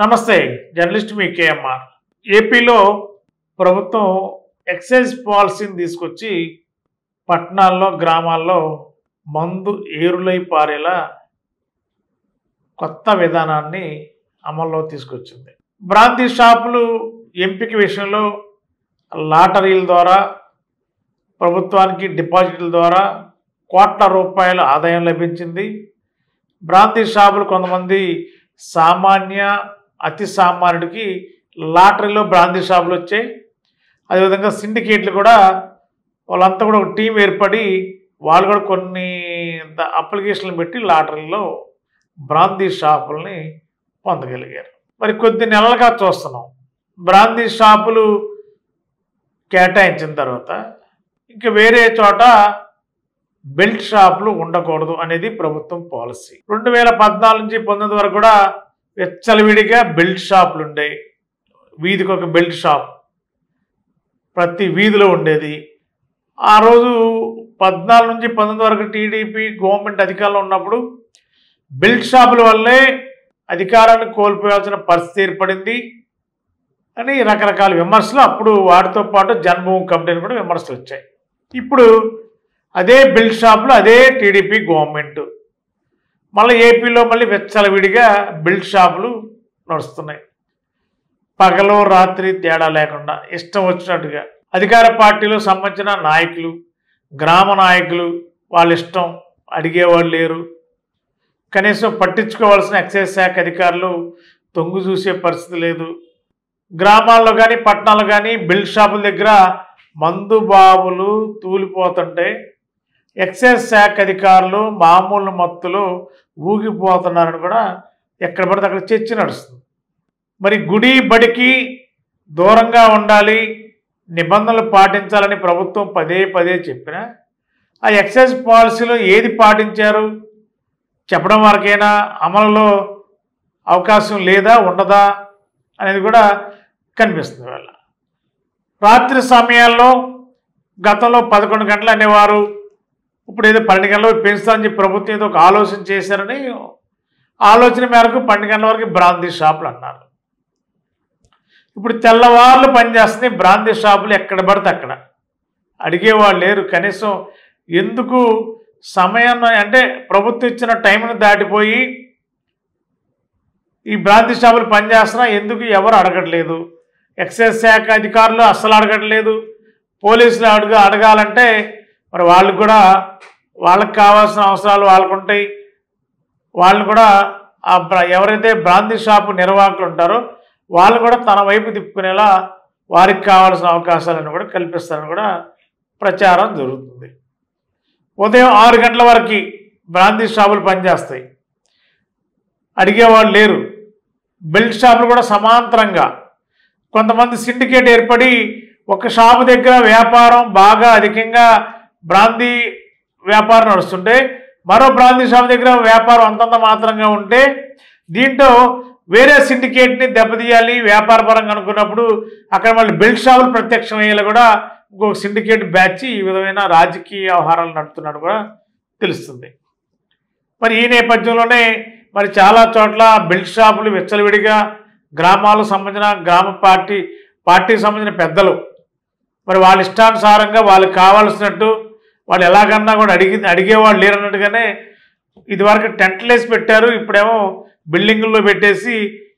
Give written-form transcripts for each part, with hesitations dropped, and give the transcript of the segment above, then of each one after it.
నమస్తే, జర్నలిస్ట్ మీ కేఎంఆర్. ఏపీలో ప్రభుత్వం ఎక్సైజ్ పాలసీని తీసుకొచ్చి పట్టణాల్లో గ్రామాల్లో మందు ఏరులై పారేలా కొత్త విధానాన్ని అమల్లో తీసుకొచ్చింది. బ్రాంతి షాపులు ఎంపిక విషయంలో లాటరీల ద్వారా ప్రభుత్వానికి డిపాజిట్ల ద్వారా కోట్ల రూపాయల ఆదాయం లభించింది. బ్రాంతి షాపులు కొంతమంది సామాన్య అతి సామాన్యుడికి లాటరీలో బ్రాంతి షాపులు వచ్చాయి. అదేవిధంగా సిండికేట్లు కూడా వాళ్ళంతా కూడా ఒక టీం ఏర్పడి వాళ్ళు కూడా కొన్ని అప్లికేషన్లు పెట్టి లాటరీలో బ్రాంతి షాపుల్ని పొందగలిగారు. మరి కొద్ది నెలలుగా చూస్తున్నాం బ్రాంతి షాపులు కేటాయించిన తర్వాత ఇంకా వేరే చోట బెల్ట్ షాపులు ఉండకూడదు అనేది ప్రభుత్వం పాలసీ. 2014 నుంచి 19 వరకు కూడా విచ్చలవిడిగా బెల్ట్ షాపులు ఉండేవి. వీధికి ఒక బెల్ట్ షాప్ ప్రతి వీధిలో ఉండేది. ఆ రోజు 14 నుంచి 19 వరకు టీడీపీ గవర్నమెంట్ అధికారంలో ఉన్నప్పుడు బెల్ట్ షాపుల వల్లే అధికారాన్ని కోల్పోయాల్సిన పరిస్థితి ఏర్పడింది అని రకరకాల విమర్శలు, అప్పుడు వాటితో పాటు జన్మభూమి కమిటీని కూడా విమర్శలు వచ్చాయి. ఇప్పుడు అదే బెల్ట్ షాపులు అదే టీడీపీ గవర్నమెంట్ మళ్ళీ ఏపీలో మళ్ళీ విచ్చలవిడిగా బెల్ట్ షాపులు నడుస్తున్నాయి. పగలు రాత్రి తేడా లేకుండా ఇష్టం వచ్చినట్టుగా అధికార పార్టీలో సంబంధించిన నాయకులు, గ్రామ నాయకులు వాళ్ళ ఇష్టం, అడిగేవాళ్ళు లేరు. కనీసం పట్టించుకోవాల్సిన ఎక్సైజ్ శాఖ అధికారులు తొంగు చూసే పరిస్థితి లేదు. గ్రామాల్లో కానీ పట్టణాల్లో కానీ బెల్ట్ షాపుల దగ్గర మందు బాబులు తూలిపోతుంటే ఎక్సైజ్ శాఖ అధికారులు మామూలు మత్తులు ఊగిపోతున్నారని కూడా ఎక్కడ పడితే అక్కడ చర్చ నడుస్తుంది. మరి గుడి బడికి దూరంగా ఉండాలి, నిబంధనలు పాటించాలని ప్రభుత్వం పదే పదే చెప్పినా ఆ ఎక్సైజ్ పాలసీలో ఏది పాటించారు చెప్పడం వరకైనా అమలులో అవకాశం లేదా ఉండదా అనేది కూడా కనిపిస్తుంది. వాళ్ళ రాత్రి సమయాల్లో గతంలో 11 గంటలు అనేవారు, ఇప్పుడు ఏదో 12 గంటలకు పెంచుతామని చెప్పి ప్రభుత్వం ఏదో ఒక ఆలోచన చేశారని ఆలోచన మేరకు 12 గంటల వరకు బ్రాంతి షాపులు అన్నారు. ఇప్పుడు తెల్లవార్లు పనిచేస్తున్నాయి బ్రాంతి షాపులు, ఎక్కడ పడితే అక్కడ అడిగేవాళ్ళు లేరు. కనీసం ఎందుకు సమయం అంటే ప్రభుత్వం ఇచ్చిన టైంను దాటిపోయి ఈ బ్రాంతి షాపులు పనిచేస్తున్నా ఎందుకు ఎవరు అడగట్లేదు. ఎక్సైజ్ శాఖ అధికారులు అస్సలు అడగట్లేదు. పోలీసులు అడగాలంటే మరి వాళ్ళు కూడా వాళ్ళకి కావాల్సిన అవసరాలు వాళ్ళకు ఉంటాయి. వాళ్ళు కూడా ఎవరైతే బ్రాంతి షాపు నిర్వాహకులు ఉంటారో వాళ్ళు కూడా తన వైపు తిప్పుకునేలా వారికి కావాల్సిన అవకాశాలను కూడా కల్పిస్తారని కూడా ప్రచారం జరుగుతుంది. ఉదయం 6 గంటల వరకు బ్రాంతి షాపులు పనిచేస్తాయి, అడిగేవాళ్ళు లేరు. బెల్ట్ షాపులు కూడా సమాంతరంగా కొంతమంది సిండికేట్ ఏర్పడి ఒక షాపు దగ్గర వ్యాపారం బాగా అధికంగా బ్రాంతి వ్యాపారం నడుస్తుంటే మరో బ్రాంతి షాపు దగ్గర వ్యాపారం అంతంత మాత్రంగా ఉంటే దీంట్లో వేరే సిండికేట్ని దెబ్బతీయాలి వ్యాపారపరంగా అనుకున్నప్పుడు అక్కడ మళ్ళీ బెల్ట్ షాపులు ప్రత్యక్షం అయ్యేలా కూడా ఇంకొక సిండికేట్ బ్యాచ్ ఈ విధమైన రాజకీయ వ్యవహారాలు నడుపుతున్నట్టు కూడా తెలుస్తుంది. మరి ఈ నేపథ్యంలోనే మరి చాలా చోట్ల బెల్ట్ షాపులు విచ్చలవిడిగా గ్రామాలకు సంబంధించిన గ్రామ పార్టీకి సంబంధించిన పెద్దలు మరి వాళ్ళ ఇష్టానుసారంగా వాళ్ళకి కావాల్సినట్టు వాళ్ళు ఎలాగన్నా కూడా అడిగేవాళ్ళు లేరన్నట్టుగానే ఇదివరకు టెంట్లు వేసి పెట్టారు, ఇప్పుడేమో బిల్డింగుల్లో పెట్టేసి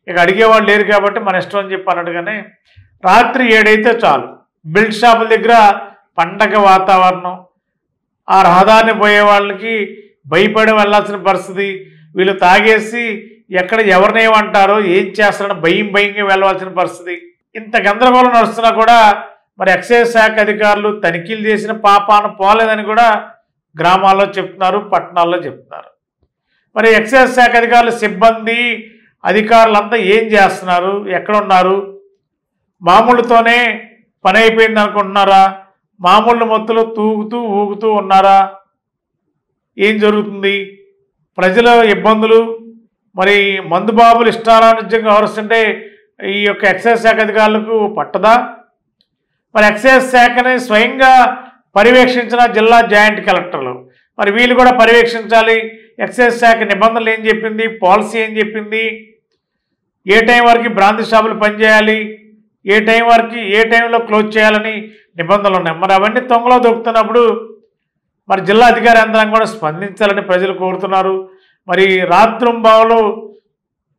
ఇక అడిగేవాళ్ళు లేరు కాబట్టి మన ఇష్టం అని చెప్పి అన్నట్టుగానే రాత్రి 7 అయితే చాలు బెల్ట్ షాపుల దగ్గర పండగ వాతావరణం. ఆ రహదారిని పోయే వాళ్ళకి భయపడి వెళ్ళాల్సిన పరిస్థితి, వీళ్ళు తాగేసి ఎక్కడ ఎవరినేమంటారో ఏం చేస్తారో భయంగా వెళ్ళవలసిన పరిస్థితి. ఇంత గందరగోళం నడుస్తున్నా కూడా మరి ఎక్సైజ్ శాఖ అధికారులు తనిఖీలు చేసిన పాపాన పోలేదని కూడా గ్రామాల్లో చెప్తున్నారు, పట్టణాల్లో చెప్తున్నారు. మరి ఎక్సైజ్ శాఖ అధికారులు సిబ్బంది అధికారులంతా ఏం చేస్తున్నారు, ఎక్కడ ఉన్నారు? మామూలుతోనే పని అయిపోయింది అనుకుంటున్నారా? మామూలు మొత్తులు తూగుతూ ఊగుతూ ఉన్నారా? ఏం జరుగుతుంది? ప్రజల ఇబ్బందులు మరి మందుబాబులు ఇష్టారాజ్యంగా వ్యవహరిస్తుంటే ఈ యొక్క ఎక్సైజ్ శాఖ అధికారులకు పట్టదా? మరి ఎక్సైజ్ శాఖని స్వయంగా పర్యవేక్షించిన జిల్లా జాయింట్ కలెక్టర్లు మరి వీళ్ళు కూడా పర్యవేక్షించాలి. ఎక్సైజ్ శాఖ నిబంధనలు ఏం చెప్పింది, పాలసీ ఏం చెప్పింది, ఏ టైం వరకు బ్రాంతి షాపులు పనిచేయాలి, ఏ టైం వరకు ఏ టైంలో క్లోజ్ చేయాలని నిబంధనలు ఉన్నాయి. మరి అవన్నీ తొంగలో దొక్కుతున్నప్పుడు మరి జిల్లా అధికారి యంత్రాంగం కూడా స్పందించాలని ప్రజలు కోరుతున్నారు. మరి రాత్రింబావులు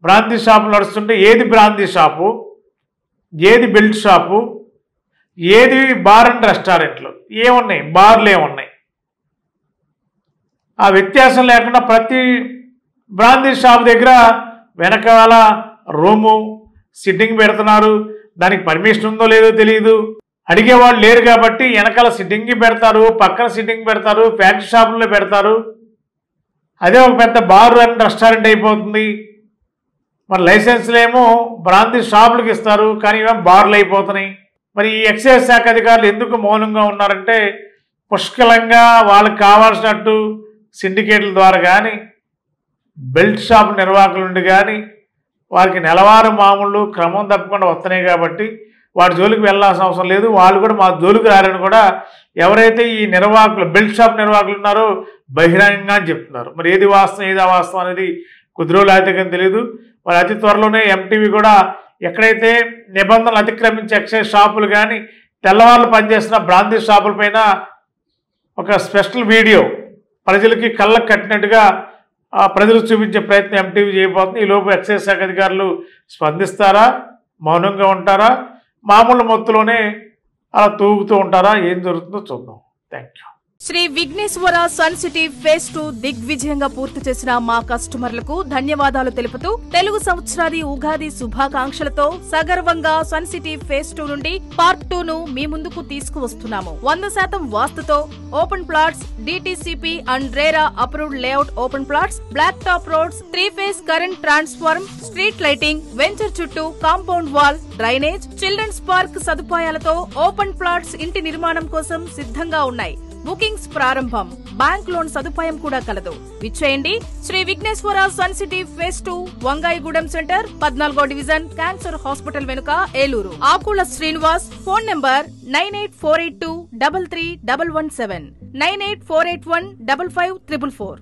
బ్రాంతి షాపులు నడుస్తుంటే ఏది బ్రాంతి షాపు, ఏది బెల్ట్ షాపు, ఏది బార్ అండ్ రెస్టారెంట్లు ఏమున్నాయి, బార్లు ఏమున్నాయి, ఆ వ్యత్యాసం లేకుండా ప్రతి బ్రాంతి షాప్ దగ్గర వెనకాల రూము సిట్టింగ్ పెడుతున్నారు. దానికి పర్మిషన్ ఉందో లేదో తెలియదు, అడిగేవాళ్ళు లేరు కాబట్టి వెనకాల సిట్టింగ్ పెడతారు, పక్కన సిట్టింగ్ పెడతారు, ఫ్యాక్టరీ షాపుల్లో పెడతారు. అదే ఒక పెద్ద బార్ అండ్ రెస్టారెంట్ అయిపోతుంది. మరి లైసెన్స్లు ఏమో బ్రాంతి షాపులకు ఇస్తారు, కానీ ఇవేమో బార్లు అయిపోతున్నాయి. మరి ఈ ఎక్సైజ్ శాఖ అధికారులు ఎందుకు మౌనంగా ఉన్నారంటే పుష్కలంగా వాళ్ళకి కావాల్సినట్టు సిండికేట్ల ద్వారా కానీ బెల్ట్ షాప్ నిర్వాహకుల నుండి కానీ వారికి నెలవారీ మామూళ్ళు క్రమం తప్పకుండా వస్తున్నాయి కాబట్టి వాటి జోలికి వెళ్ళాల్సిన అవసరం లేదు. వాళ్ళు కూడా మా జోలికి రారని కూడా ఎవరైతే ఈ నిర్వాహకులు బెల్ట్ షాప్ నిర్వాహకులు ఉన్నారో బహిరంగంగా చెప్తున్నారు. మరి ఏది వాస్తవం ఏది అవాస్తవం అనేది కొద్ది రోజులు అయితే కానీ తెలియదు. మరి అతి త్వరలోనే ఎంటీవీ కూడా ఎక్కడైతే నిబంధనలు అతిక్రమించే ఎక్సైజ్ షాపులు కానీ తెల్లవారులు పనిచేస్తున్న బ్రాంతి షాపుల పైన ఒక స్పెషల్ వీడియో ప్రజలకి కళ్ళకు కట్టినట్టుగా ప్రజలకు చూపించే ప్రయత్నం ఎంటీవీ చేయబోతుంది. ఈలోపు ఎక్సైజ్ శాఖ అధికారులు స్పందిస్తారా, మౌనంగా ఉంటారా, మామూలు మొత్తంలోనే అలా తూగుతూ ఉంటారా, ఏం జరుగుతుందో చూద్దాం. Thank you. Shri Vighneshwara sun city phase 2 దిగ్విజయంగా పూర్తి చేసిన మా కస్టమర్లకు ధన్యవాదాలు తెలుపుతూ తెలుగు సంవత్సరాది ఉగాది శుభాకాంక్షలతో సగర్వంగా సన్ సిటీ ఫేజ్ 2 నుండి పార్ట్ 2 ను మీ ముందుకు తీసుకువస్తున్నాము. 100% వాస్తుతో open plots, DTCP and RERA approved layout open plots, black top roads, 3-phase current transform, street lighting, venture చుట్టూ compound wall, drainage, children's park సదుపాయాలతో ఓపెన్ ప్లాట్స్ ఇంటి నిర్మాణం కోసం సిద్ధంగా ఉన్నాయి. బుకింగ్స్ ప్రారంభం. బ్యాంక్ లోన్ సదుపాయం కూడా కలదు. విచ్చేయండి Shri Vighneshwara sun city phase 2, Vangayigudem centre, 14వ డివిజన్, క్యాన్సర్ హాస్పిటల్ వెనుక, ఏలూరు. ఆకుల శ్రీనివాస్. Phone number 9848233117, 9848155444.